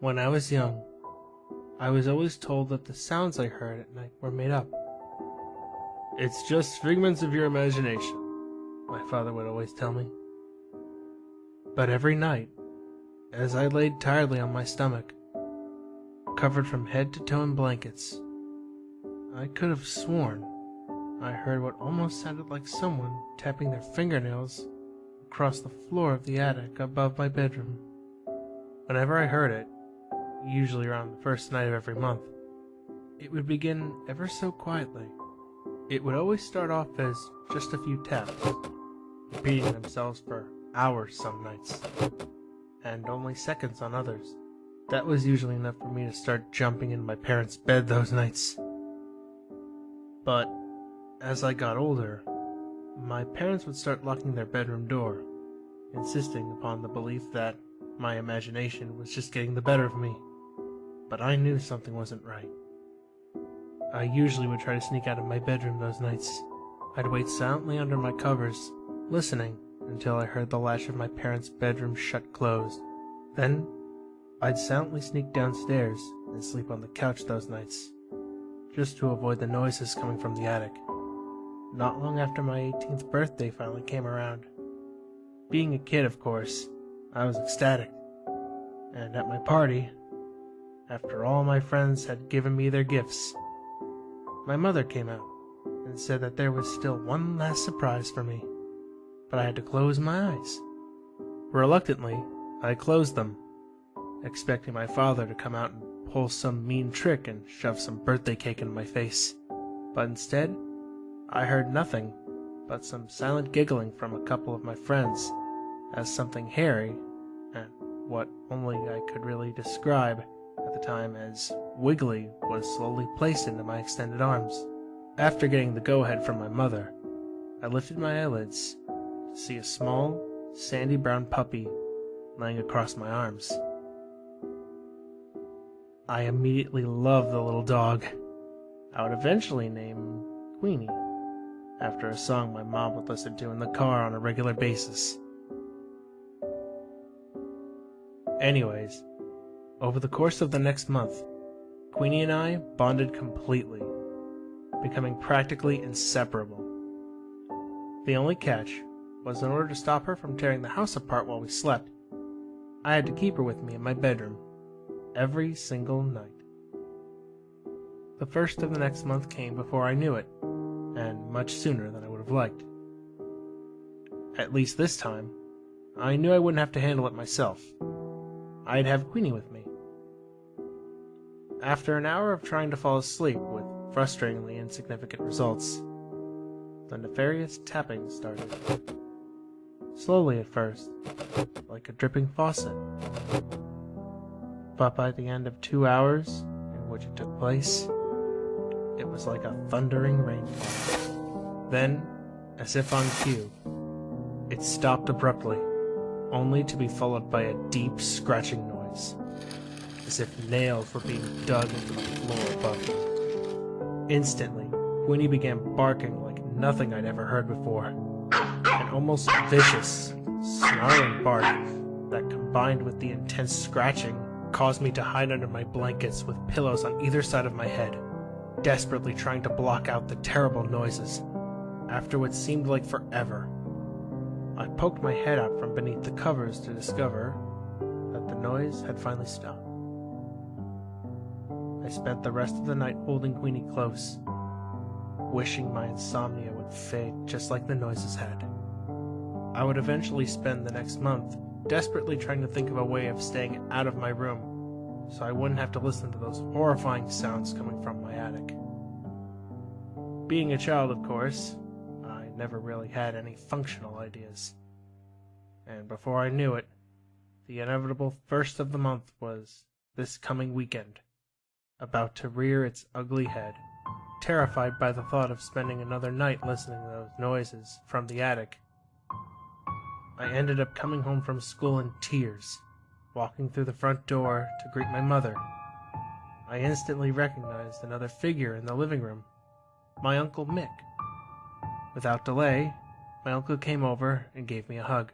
When I was young, I was always told that the sounds I heard at night were made up. "It's just figments of your imagination," my father would always tell me. But every night, as I laid tiredly on my stomach, covered from head to toe in blankets, I could have sworn I heard what almost sounded like someone tapping their fingernails across the floor of the attic above my bedroom. Whenever I heard it, usually around the first night of every month, it would begin ever so quietly. It would always start off as just a few taps, repeating themselves for hours some nights, and only seconds on others. That was usually enough for me to start jumping in my parents' bed those nights. But as I got older, my parents would start locking their bedroom door, insisting upon the belief that my imagination was just getting the better of me. But I knew something wasn't right. I usually would try to sneak out of my bedroom those nights. I'd wait silently under my covers, listening until I heard the latch of my parents' bedroom shut closed. Then, I'd silently sneak downstairs and sleep on the couch those nights, just to avoid the noises coming from the attic. Not long after my 18th birthday finally came around. Being a kid, of course, I was ecstatic. And at my party, after all my friends had given me their gifts, my mother came out and said that there was still one last surprise for me, but I had to close my eyes. Reluctantly, I closed them, expecting my father to come out and pull some mean trick and shove some birthday cake in my face. But instead, I heard nothing but some silent giggling from a couple of my friends as something hairy, and what only I could really describe at the time as wiggly, was slowly placed into my extended arms. After getting the go-ahead from my mother, I lifted my eyelids to see a small, sandy brown puppy laying across my arms. I immediately loved the little dog. I would eventually name Queenie, after a song my mom would listen to in the car on a regular basis. Anyways, over the course of the next month, Queenie and I bonded completely, becoming practically inseparable. The only catch was, in order to stop her from tearing the house apart while we slept, I had to keep her with me in my bedroom every single night. The first of the next month came before I knew it, and much sooner than I would have liked. At least this time, I knew I wouldn't have to handle it myself. I'd have Queenie with me. After an hour of trying to fall asleep with frustratingly insignificant results, the nefarious tapping started. Slowly at first, like a dripping faucet. But by the end of 2 hours in which it took place, it was like a thundering rainfall. Then, as if on cue, it stopped abruptly, only to be followed by a deep scratching noise, as if nails were being dug into the floor above me. Instantly, Queenie began barking like nothing I'd ever heard before, an almost vicious, snarling bark that, combined with the intense scratching, caused me to hide under my blankets with pillows on either side of my head, desperately trying to block out the terrible noises. After what seemed like forever, I poked my head out from beneath the covers to discover that the noise had finally stopped. I spent the rest of the night holding Queenie close, wishing my insomnia would fade just like the noises had. I would eventually spend the next month desperately trying to think of a way of staying out of my room, so I wouldn't have to listen to those horrifying sounds coming from my attic. Being a child, of course, I never really had any functional ideas. And before I knew it, the inevitable first of the month was this coming weekend, about to rear its ugly head. Terrified by the thought of spending another night listening to those noises from the attic, I ended up coming home from school in tears, walking through the front door to greet my mother. I instantly recognized another figure in the living room, my Uncle Mick. Without delay, my uncle came over and gave me a hug.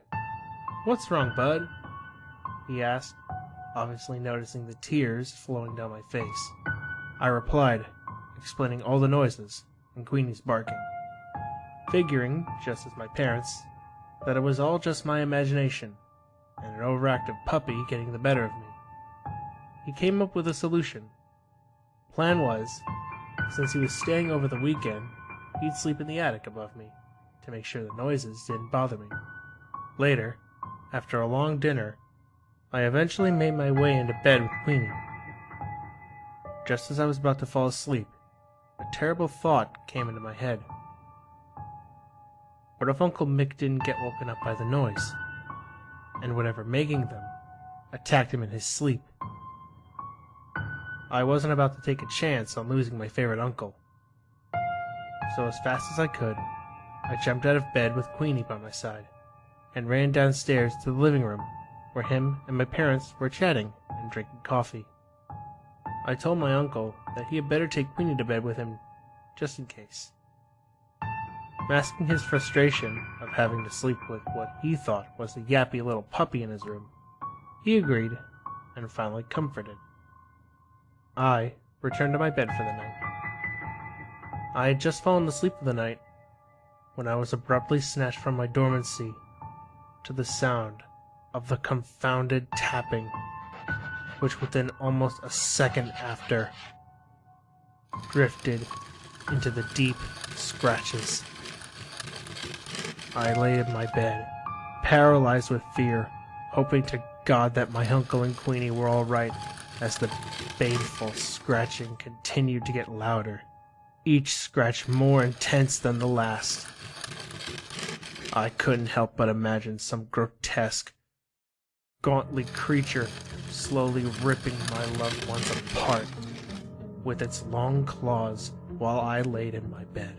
"What's wrong, bud?" he asked, obviously noticing the tears flowing down my face. I replied, explaining all the noises and Queenie's barking, figuring, just as my parents, that it was all just my imagination and an overactive puppy getting the better of me. He came up with a solution. Plan was, since he was staying over the weekend, he'd sleep in the attic above me to make sure the noises didn't bother me. Later, after a long dinner, I eventually made my way into bed with Queenie. Just as I was about to fall asleep, a terrible thought came into my head. What if Uncle Mick didn't get woken up by the noise, and whatever making them attacked him in his sleep? I wasn't about to take a chance on losing my favorite uncle. So as fast as I could, I jumped out of bed with Queenie by my side, and ran downstairs to the living room, where him and my parents were chatting and drinking coffee. I told my uncle that he had better take Queenie to bed with him, just in case. Masking his frustration of having to sleep with what he thought was the yappy little puppy in his room, he agreed, and finally comforted. I returned to my bed for the night. I had just fallen asleep for the night when I was abruptly snatched from my dormancy to the sound of the confounded tapping, which within almost a second after drifted into the deep scratches. I lay in my bed, paralyzed with fear, hoping to God that my uncle and Queenie were all right, as the baneful scratching continued to get louder, each scratch more intense than the last. I couldn't help but imagine some grotesque, gauntly creature slowly ripping my loved ones apart with its long claws while I laid in my bed,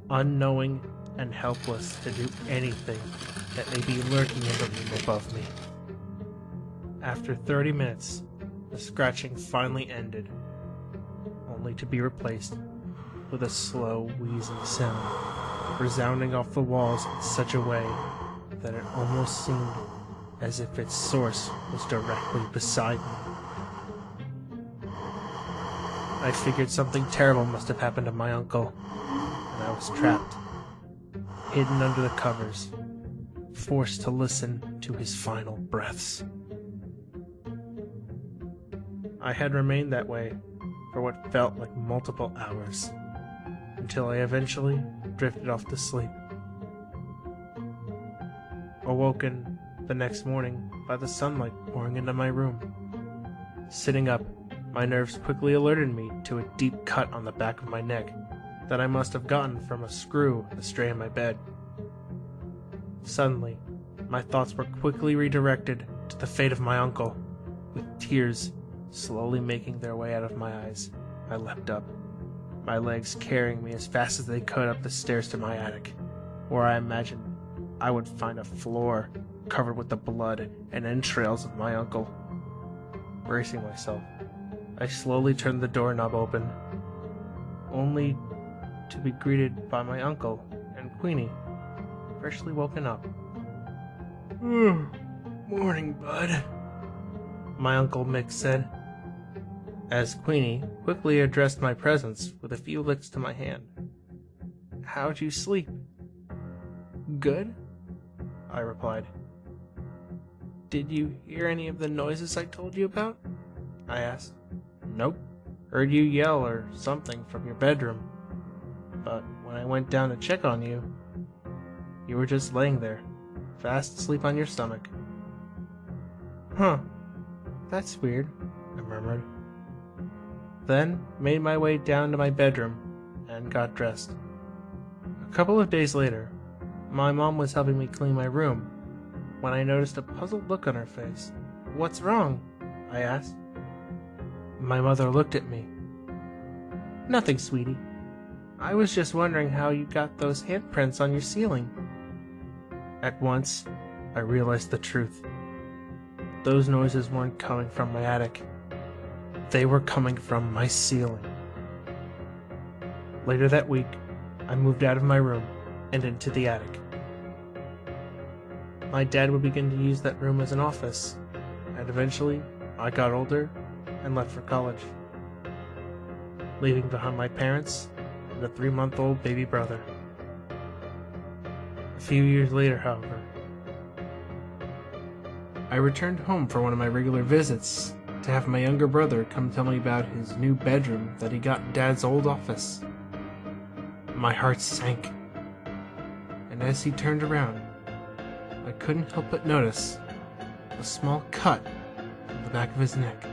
unknowing and helpless to do anything that may be lurking in the room above me. After 30 minutes, the scratching finally ended, only to be replaced with a slow, wheezing sound, resounding off the walls in such a way that it almost seemed as if its source was directly beside me. I figured something terrible must have happened to my uncle, and I was trapped, hidden under the covers, forced to listen to his final breaths. I had remained that way for what felt like multiple hours, until I eventually drifted off to sleep. Awoken the next morning by the sunlight pouring into my room. Sitting up, my nerves quickly alerted me to a deep cut on the back of my neck that I must have gotten from a screw astray in my bed. Suddenly, my thoughts were quickly redirected to the fate of my uncle. With tears slowly making their way out of my eyes, I leapt up, my legs carrying me as fast as they could up the stairs to my attic, where I imagined I would find a floor covered with the blood and entrails of my uncle. Bracing myself, I slowly turned the doorknob open, only to be greeted by my uncle and Queenie, freshly woken up. "Morning, bud," my Uncle Mick said, as Queenie quickly addressed my presence with a few licks to my hand. "How'd you sleep?" "Good," I replied. "Did you hear any of the noises I told you about?" I asked. "Nope. Heard you yell or something from your bedroom. But when I went down to check on you, you were just laying there, fast asleep on your stomach." "Huh. That's weird," I murmured. Then made my way down to my bedroom and got dressed. A couple of days later, my mom was helping me clean my room when I noticed a puzzled look on her face. "What's wrong?" I asked. My mother looked at me. "Nothing, sweetie. I was just wondering how you got those handprints on your ceiling." At once, I realized the truth. Those noises weren't coming from my attic. They were coming from my ceiling. Later that week, I moved out of my room and into the attic. My dad would begin to use that room as an office, and eventually I got older and left for college, leaving behind my parents and a 3-month-old baby brother. A few years later, however, I returned home for one of my regular visits to have my younger brother come tell me about his new bedroom that he got in Dad's old office. My heart sank, and as he turned around, I couldn't help but notice a small cut on the back of his neck.